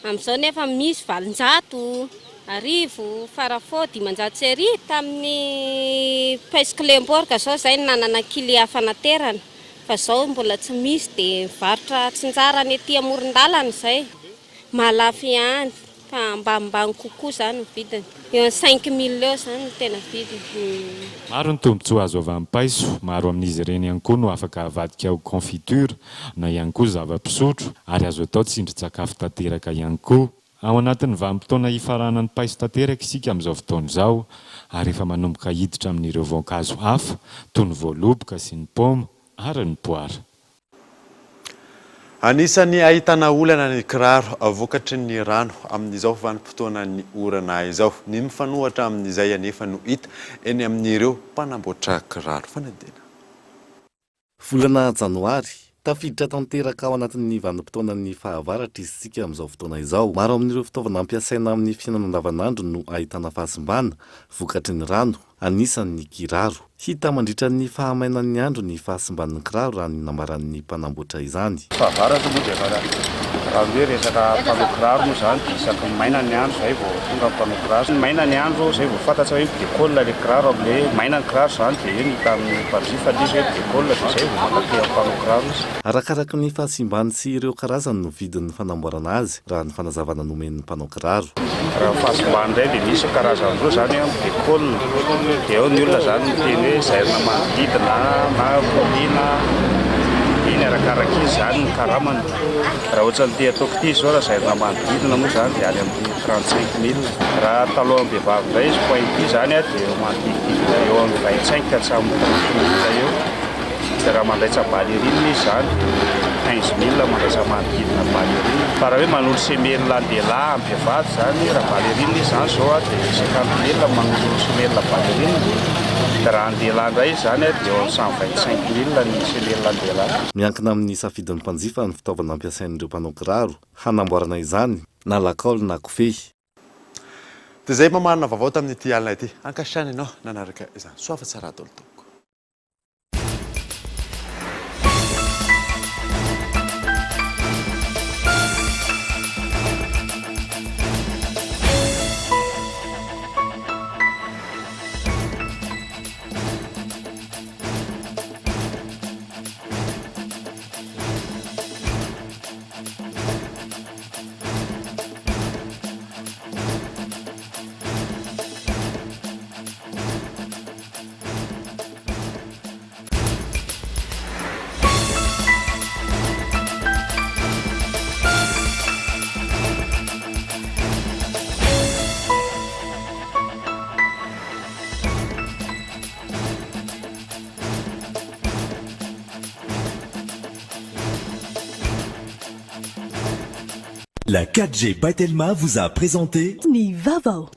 amin'izao nefa misy 700 arivo, farafo 500 tamin'ny paiso Kilemborga zao zay nanana kily hafa naterana. Fa zao mbola tsy misy dia varotra atsinjarana ety amoron-dalana izay. Mahalafy ihany fa ambanimbany kokoa izany ny vidiny. Eo 5,000 eo izany no tena vidiny. Maro ny tombotsoa azo avy amin'ny paiso, maro amin'izy ireny ihany koa no afaka havadika ho confiture na ihany koa zava-pisotro ary azo atao tsindrin-tsakafo tanteraka ihany koa. Ao anatin'ny vanim-potoana hifaranan'ny paiso tanteraka isika amin'izao fotoana izao ary efa manomboka hiditra amin'ireo voankazo hafa toy ny voaloboka sy ny paoma ary ny poara. Anisany ahitana olana ny kiraro vokatry ny rano amin'izao vanim-potoana ny orana izao. Ny mifanohatra amin'izay anefa no hita eny amin'ireo mpanamboatra kiraro. Fanadina. Volana Janoary tafiditra tanteraka ao anatin'ny vanim-potoana ny fahavaratra isika amin'izao fotoana izao. Maro amin'ireo fitaovana ampiasaina amin'ny fiainana andavanandro no ahitana fahasimbana vokatry ny rano, anisan'ny kiraro. Hita mandritra ny fahamainan'ny andro ny fahasimban'ny kiraro raha ny namaran'ny mpanamboatra izany. Fahavaratra moa dia raha hoe resaka mpanao kiraro moa izany dia isaky ny maina ny andro izay vao tonga mpanao kiraro. Maina ny andro izay vao fantatra hoe décolle ilay kiraro amin'ilay maina ny kiraro izany dia io ny hita amin'ny mpanjifa ilay hoe décolle dia izay vao mankatỳ amin'ny mpanao kiraro izy. Arakaraka ny fahasimbany sy ireo karazany no vidin'ny fanamboarana azy raha ny fanazavana nomen'ny mpanao kiraro. Raha fahasimbany indray dia misy karazany roa izany décolle dia eo ny olona izany miteny hoe zairina manodidina na poliana iny arakaraka izy izany ny karamany. Raha ohatra ny te ataoko ity izao raha zairina manodidina moa izany dia any amin'ny 35,000. Raha talon-behivavy indray izy point ity izany dia manodidina eo amin'ny 25 hatramin'ny 30,000 eo. Dia raha mandaitsa ballerine izy izany 15,000 mandaitsa manodidina ballerine. Fa raha hoe manolo semelle an-dehilahy am-behivavy izany raha ballerine izy izany izao dia 50,000 manolo semelle ballerine. Raha an-dehilahy indray izany dia eo amin'ny 125,000 ny semelle an-dehilahy. Miankina amin'ny safidin'ny mpanjifa ny fitaovana ampiasain'ireo mpanao kiraro hanamboarana izany na lakaoly na kofehy. Dia izay mamarina vaovao tamin'ity alina ity. Ankasitrana ianao nanaraka izany. Soafa tsara tolotolo. La 4G by Telma vous a présenté Ni Vavao.